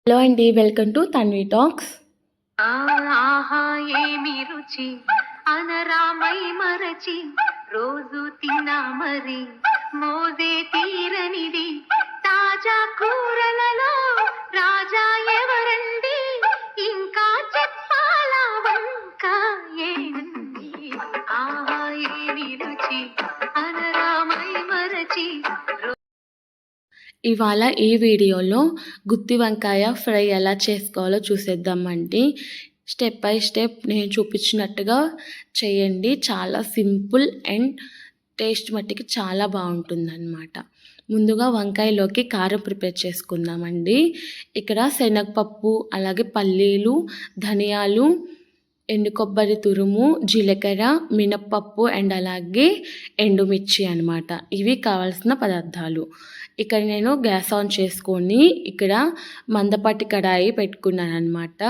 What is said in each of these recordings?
Hello అండి, welcome to Tanvi talks. ఆహా ఏమి రుచి అనరామై మరచి రోజు తిన్నా మరి మోజే తీరనిది తాజా కూరలలో రాజా ఎవరండి ఇంకా చెప్పాలా వంక ఏనండి. ఆహా ఏమి రుచి అనరామై మరచి. ఇవాళ ఈ వీడియోలో గుత్తి వంకాయ ఫ్రై ఎలా చేసుకోవాలో చూసేద్దామండి. స్టెప్ బై స్టెప్ నేను చూపించినట్టుగా చేయండి. చాలా సింపుల్ అండ్ టేస్ట్ మట్టికి చాలా బాగుంటుందన్నమాట. ముందుగా వంకాయలోకి కారం ప్రిపేర్ చేసుకుందామండి. ఇక్కడ శనగపప్పు, అలాగే పల్లీలు, ధనియాలు, ఎండు కొబ్బరి తురుము, జీలకర్ర, మినప్పప్పు అండ్ అలాగే ఎండుమిర్చి అనమాట. ఇవి కావాల్సిన పదార్థాలు. ఇక్కడ నేను గ్యాస్ ఆన్ చేసుకొని ఇక్కడ మందపాటి కడాయి పెట్టుకున్నాను అనమాట.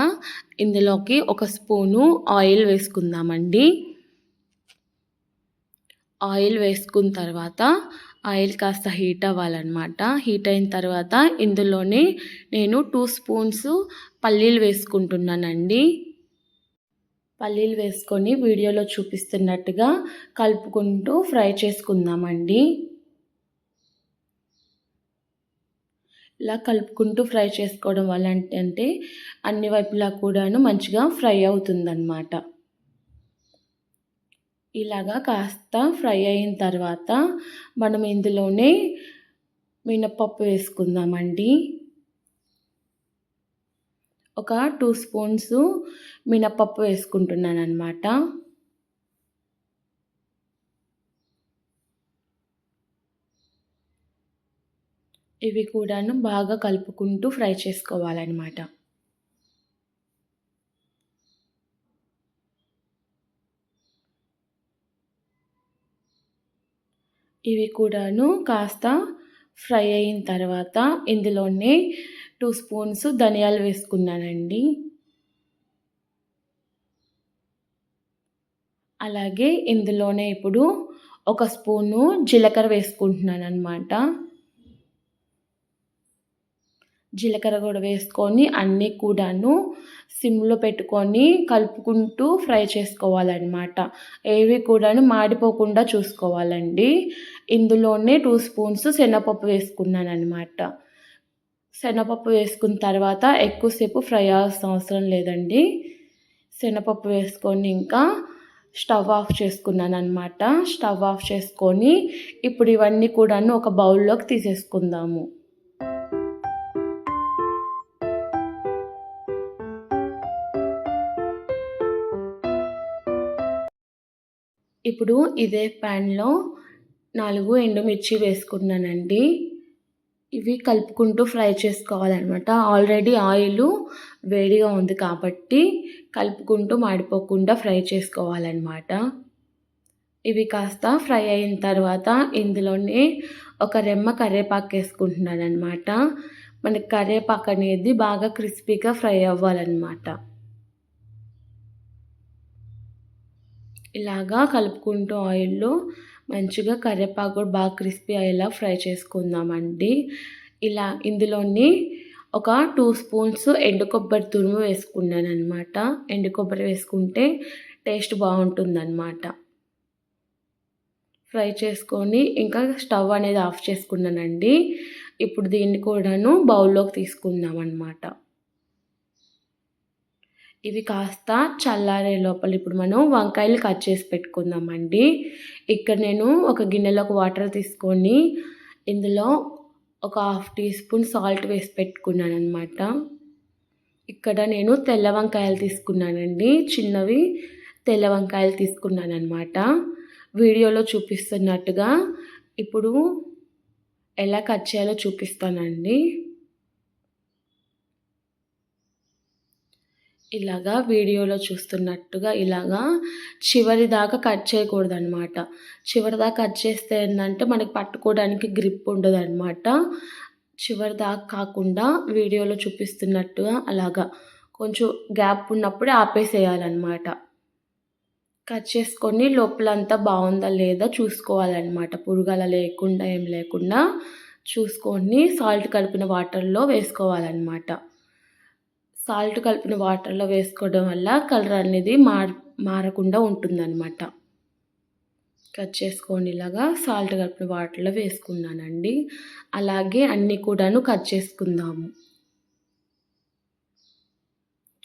ఇందులోకి ఒక స్పూను ఆయిల్ వేసుకుందామండి. ఆయిల్ వేసుకున్న తర్వాత ఆయిల్ కాస్త హీట్ అవ్వాలన్నమాట. హీట్ అయిన తర్వాత ఇందులోనే నేను 2 స్పూన్స్ పల్లీలు వేసుకుంటున్నానండి. పల్లీలు వేసుకొని వీడియోలో చూపిస్తున్నట్టుగా కలుపుకుంటూ ఫ్రై చేసుకుందామండి. ఇలా కలుపుకుంటూ ఫ్రై చేసుకోవడం వల్ల అంటే అన్ని వైపులా కూడాను మంచిగా ఫ్రై అవుతుందన్నమాట. ఇలాగా కాస్త ఫ్రై అయిన తర్వాత మనం ఇందులోనే మినప్పప్పు వేసుకుందామండి. ఒక 2 స్పూన్స్ మినప్పప్పు వేసుకుంటున్నాను అనమాట. ఇవి కూడాను బాగా కలుపుకుంటూ ఫ్రై చేసుకోవాలన్నమాట. ఇవి కూడాను కాస్త ఫ్రై అయిన తర్వాత ఇందులోనే 2 స్పూన్స్ ధనియాలు వేసుకున్నానండి. అలాగే ఇందులోనే ఇప్పుడు ఒక స్పూను జీలకర్ర వేసుకుంటున్నాను అనమాట. జీలకర్ర కూడా వేసుకొని అన్నీ కూడాను సిమ్లో పెట్టుకొని కలుపుకుంటూ ఫ్రై చేసుకోవాలన్నమాట. ఏవి కూడాను మాడిపోకుండా చూసుకోవాలండి. ఇందులోనే 2 స్పూన్స్ శనగపప్పు వేసుకున్నాను అనమాట. శనగపప్పు వేసుకున్న తర్వాత ఎక్కువసేపు ఫ్రై అవ్వాల్సిన అవసరం లేదండి. శనగపప్పు వేసుకొని ఇంకా స్టవ్ ఆఫ్ చేసుకున్నాను అనమాట. స్టవ్ ఆఫ్ చేసుకొని ఇప్పుడు ఇవన్నీ కూడాను ఒక బౌల్లోకి తీసేసుకుందాము. ఇప్పుడు ఇదే ప్యాన్లో 4 ఎండుమిర్చి వేసుకున్నానండి. ఇవి కలుపుకుంటూ ఫ్రై చేసుకోవాలన్నమాట. ఆల్రెడీ ఆయిల్ వేడిగా ఉంది కాబట్టి కలుపుకుంటూ మాడిపోకుండా ఫ్రై చేసుకోవాలన్నమాట. ఇవి కాస్త ఫ్రై అయిన తర్వాత ఇందులోనే ఒక రెమ్మ కరివేపాకు వేసుకుంటున్నాను అనమాట. మనకి కరివేపాకు అనేది బాగా క్రిస్పీగా ఫ్రై అవ్వాలన్నమాట. ఇలాగా కలుపుకుంటూ ఆయిల్లో మంచిగా కరివేపాకు కూడా బాగా క్రిస్పీ అయ్యేలా ఫ్రై చేసుకుందామండి. ఇలా ఇందులోని ఒక 2 స్పూన్స్ ఎండు కొబ్బరి తురుము వేసుకున్నాను అనమాట. ఎండు కొబ్బరి వేసుకుంటే టేస్ట్ బాగుంటుందన్నమాట. ఫ్రై చేసుకొని ఇంకా స్టవ్ అనేది ఆఫ్ చేసుకున్నానండి. ఇప్పుడు దీన్ని కూడాను బౌల్లోకి తీసుకుందాం అన్నమాట. ఇవి కాస్త చల్లారే లోపల ఇప్పుడు మనం వంకాయలు కట్ చేసి పెట్టుకుందామండి. ఇక్కడ నేను ఒక గిన్నెలోకి వాటర్ తీసుకొని ఇందులో ఒక 1/2 టీ స్పూన్ సాల్ట్ వేసి పెట్టుకున్నాను అనమాట. ఇక్కడ నేను తెల్ల వంకాయలు తీసుకున్నానండి. చిన్నవి తెల్ల వంకాయలు తీసుకున్నాను అనమాట. వీడియోలో చూపిస్తున్నట్టుగా ఇప్పుడు ఎలా కట్ చేయాలో చూపిస్తానండి. ఇలాగా వీడియోలో చూస్తున్నట్టుగా ఇలాగా చివరి దాకా కట్ చేయకూడదనమాట. చివరి దాకా కట్ చేస్తే ఏంటంటే మనకి పట్టుకోవడానికి గ్రిప్ ఉండదన్నమాట. చివరి దాకా కాకుండా వీడియోలో చూపిస్తున్నట్టుగా అలాగా కొంచెం గ్యాప్ ఉన్నప్పుడే ఆపేసేయాలన్నమాట. కట్ చేసుకొని లోపలంతా బాగుందా లేదా చూసుకోవాలన్నమాట. పురుగల లేకుండా ఏం లేకుండా చూసుకొని సాల్ట్ కలిపిన వాటర్లో వేసుకోవాలన్నమాట. సాల్ట్ కలిపిన వాటర్లో వేసుకోవడం వల్ల కలర్ అనేది మారకుండా ఉంటుందన్నమాట. కట్ చేసుకొని ఇలాగా సాల్ట్ కలిపిన వాటర్లో వేసుకున్నానండి. అలాగే అన్నీ కూడాను కట్ చేసుకుందాము.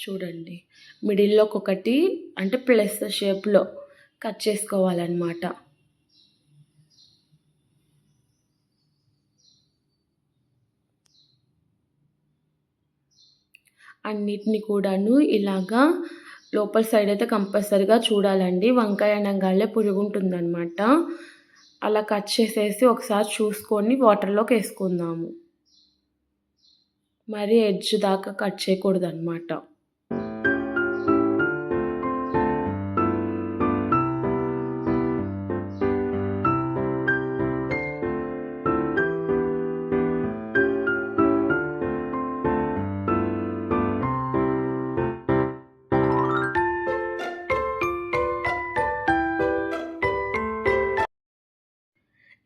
చూడండి, మిడిల్లో ఒకటి అంటే ప్లస్ షేప్లో కట్ చేసుకోవాలన్నమాట. అన్నిటిని కూడాను ఇలాగా లోపల సైడ్ అయితే కంపల్సరీగా చూడాలండి. వంకాయ అనంగానే పురుగు ఉంటుందన్నమాట. అలా కట్ చేసేసి ఒకసారి చూసుకొని వాటర్లోకి వేసుకుందాము. మరి ఎడ్జ్ దాకా కట్ చేయకూడదన్నమాట.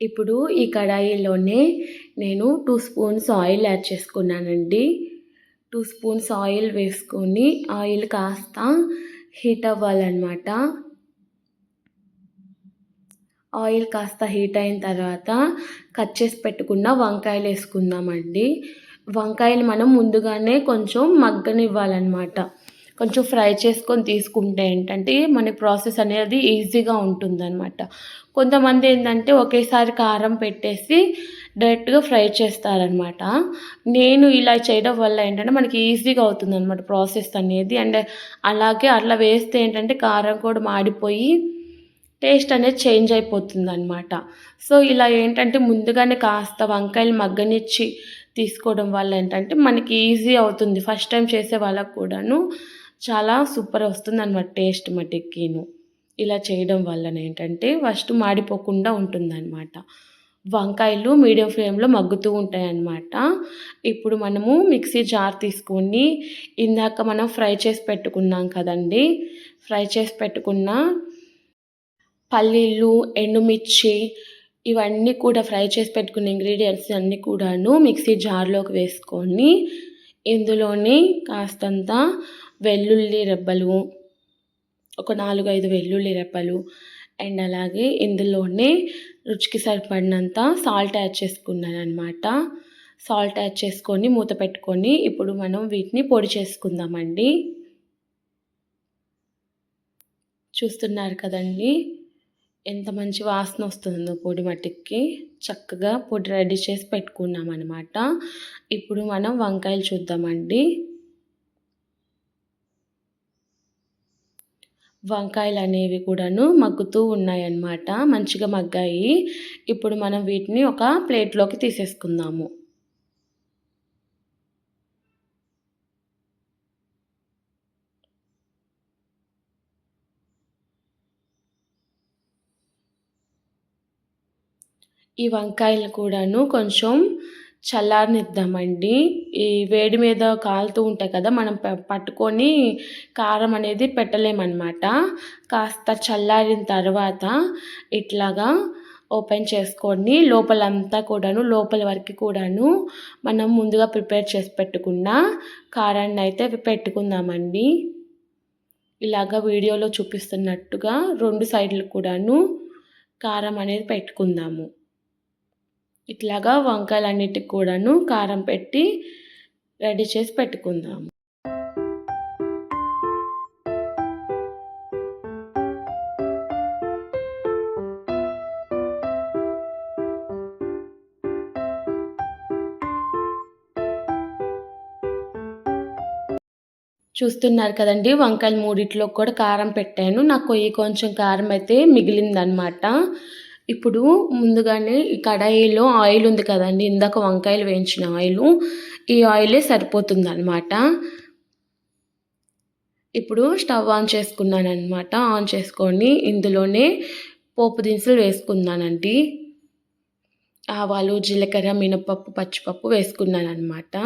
ఇప్పుడు ఈ కడాయిలోనే నేను 2 స్పూన్స్ ఆయిల్ యాడ్ చేసుకున్నానండి. 2 స్పూన్స్ ఆయిల్ వేసుకొని ఆయిల్ కాస్త హీట్ అవ్వాలన్నమాట. ఆయిల్ కాస్త హీట్ అయిన తర్వాత కట్ చేసి పెట్టుకున్న వంకాయలు వేసుకుందామండి. వంకాయలు మనం ముందుగానే కొంచెం మగ్గనివ్వాలన్నమాట. కొంచెం ఫ్రై చేసుకొని తీసుకుంటే ఏంటంటే మన ప్రాసెస్ అనేది ఈజీగా ఉంటుందన్నమాట. కొంతమంది ఏంటంటే ఒకేసారి కారం పెట్టేసి డైరెక్ట్గా ఫ్రై చేస్తారనమాట. నేను ఇలా చేయడం వల్ల ఏంటంటే మనకి ఈజీగా అవుతుందన్నమాట ప్రాసెస్ అనేది. అండ్ అలాగే అట్లా వేస్తే ఏంటంటే కారం కూడా మాడిపోయి టేస్ట్ అనేది చేంజ్ అయిపోతుందన్నమాట. సో ఇలా ఏంటంటే ముందుగానే కాస్త వంకాయలు మగ్గనిచ్చి తీసుకోవడం వల్ల ఏంటంటే మనకి ఈజీ అవుతుంది. ఫస్ట్ టైం చేసే వాళ్ళకు కూడాను చాలా సూపర్ వస్తుందన్నమాట టేస్ట్ మటుకిను. ఇలా చేయడం వలన ఏంటంటే ఫస్ట్ మాడిపోకుండా ఉంటుందన్నమాట. వంకాయలు మీడియం ఫ్లేమ్లో మగ్గుతూ ఉంటాయన్నమాట. ఇప్పుడు మనము మిక్సీ జార్ తీసుకొని ఇందాక మనం ఫ్రై చేసి పెట్టుకున్నాం కదండి, ఫ్రై చేసి పెట్టుకున్న పల్లీలు, ఎండుమిర్చి ఇవన్నీ కూడా ఫ్రై చేసి పెట్టుకున్న ఇంగ్రీడియంట్స్ అన్నీ కూడాను మిక్సీ జార్లోకి వేసుకొని ఇందులోని కాస్తంత వెల్లుల్లి రెబ్బలు, ఒక 4-5 వెల్లుల్లి రెబ్బలు అండ్ అలాగే ఇందులోనే రుచికి సరిపడినంత సాల్ట్ యాడ్ చేసుకున్నాను అనమాట. సాల్ట్ యాడ్ చేసుకొని మూత పెట్టుకొని ఇప్పుడు మనం వీటిని పొడి చేసుకుందామండి. చూస్తున్నారు కదండి ఎంత మంచి వాసన వస్తుందో పొడి మట్టికి. చక్కగా పొడి రెడీ చేసి పెట్టుకున్నాం అనమాట. ఇప్పుడు మనం వంకాయలు చూద్దామండి. వంకాయలు అనేవి కూడాను మగ్గుతూ ఉన్నాయన్నమాట, మంచిగా మగ్గాయి. ఇప్పుడు మనం వీటిని ఒక ప్లేట్లోకి తీసేసుకుందాము. ఈ వంకాయలు కూడాను కొంచెం చల్లారనిద్దామండి. ఈ వేడి మీద కాలుతూ ఉంటాయి కదా, మనం పట్టుకొని కారం అనేది పెట్టలేమన్నమాట. కాస్త చల్లారిన తర్వాత ఇట్లాగా ఓపెన్ చేసుకొని లోపలంతా కూడాను, లోపల వరకు కూడాను మనం ముందుగా ప్రిపేర్ చేసి పెట్టుకున్న కారాన్ని అయితే పెట్టుకుందామండి. ఇలాగా వీడియోలో చూపిస్తున్నట్టుగా 2 సైడ్లు కూడాను కారం అనేది పెట్టుకుందాము. ఇట్లాగా వంకాయలన్నిటికి కూడాను కారం పెట్టి రెడీ చేసి పెట్టుకుందాము. చూస్తున్నారు కదండి, వంకాయలు మూడిట్లో కూడా కారం పెట్టాను. నాకు కొంచెం కారం అయితే మిగిలిందనమాట. ఇప్పుడు ముందుగానే ఈ కడాయిలో ఆయిల్ ఉంది కదండి, ఇందాక వంకాయలు వేయించిన ఆయిలు, ఈ ఆయిలే సరిపోతుందన్నమాట. ఇప్పుడు స్టవ్ ఆన్ చేసుకున్నానమాట. ఆన్ చేసుకొని ఇందులోనే పోపు దినుసులు వేసుకున్నానండి. ఆవాలు, జీలకర్ర, మినపప్పు, పచ్చిపప్పు వేసుకున్నానమాట.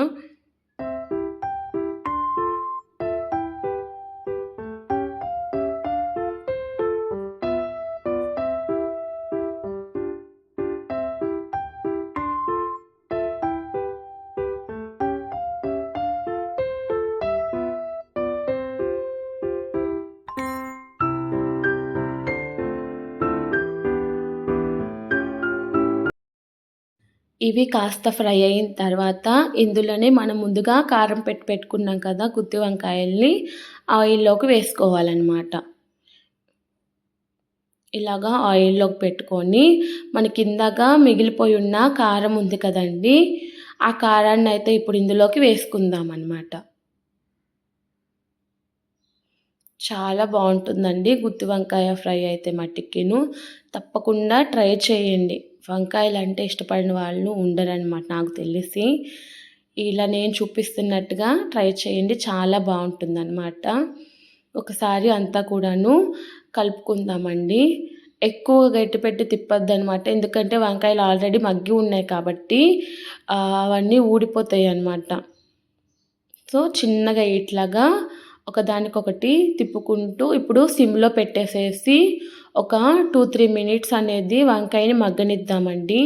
ఇవి కాస్త ఫ్రై అయిన తర్వాత ఇందులోనే మనం ముందుగా కారం పెట్టుకున్నాం కదా గుత్తి వంకాయల్ని ఆయిల్లోకి వేసుకోవాలన్నమాట. ఇలాగా ఆయిల్లోకి పెట్టుకొని మనకి ఇందాక మిగిలిపోయి ఉన్న కారం ఉంది కదండి, ఆ కారాన్ని అయితే ఇప్పుడు ఇందులోకి వేసుకుందాం అన్నమాట. చాలా బాగుంటుందండి గుత్తి వంకాయ ఫ్రై అయితే మట్టికిను. తప్పకుండా ట్రై చేయండి. వంకాయలు అంటే ఇష్టపడిన వాళ్ళు ఉండరనమాట నాకు తెలిసి. ఇలా నేను చూపిస్తున్నట్టుగా ట్రై చేయండి, చాలా బాగుంటుందన్నమాట. ఒకసారి అంతా కూడాను కలుపుకుందామండి. ఎక్కువ గట్టిపెట్టి తిప్పొద్దనమాట, ఎందుకంటే వంకాయలు ఆల్రెడీ మగ్గి ఉన్నాయి కాబట్టి అవన్నీ ఊడిపోతాయి అన్నమాట. సో చిన్నగా ఇట్లాగా ఒకదానికొకటి తిప్పుకుంటూ ఇప్పుడు సిమ్లో పెట్టేసేసి ఒక 2-3 మినిట్స్ అనేది వంకాయని మగ్గనిద్దామండి.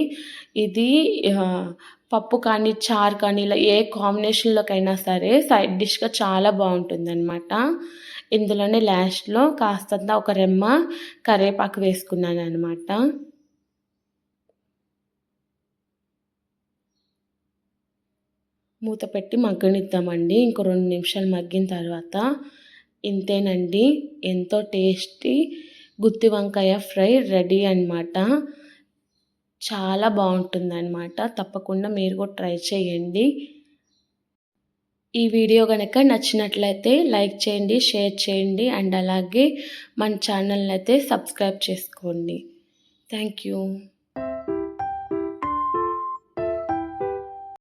ఇది పప్పు కానీ చారు కానీ ఇలా ఏ కాంబినేషన్లోకైనా సరే సైడ్ డిష్గా చాలా బాగుంటుందన్నమాట. ఇందులోనే లాస్ట్లో కాస్తంత ఒక రెమ్మ కరివేపాకు వేసుకున్నాను అనమాట. మూత పెట్టి మగ్గనిద్దామండి. ఇంకో 2 నిమిషాలు మగ్గిన తర్వాత ఇంతేనండి, ఎంతో టేస్టీ గుత్తి వంకాయ ఫ్రై రెడీ అన్నమాట. చాలా బాగుంటుందన్నమాట. తప్పకుండా మీరు కూడా ట్రై చేయండి. ఈ వీడియో కనుక నచ్చినట్లయితే లైక్ చేయండి, షేర్ చేయండి అండ్ అలాగే మన ఛానల్ని అయితే సబ్స్క్రైబ్ చేసుకోండి. Thank you.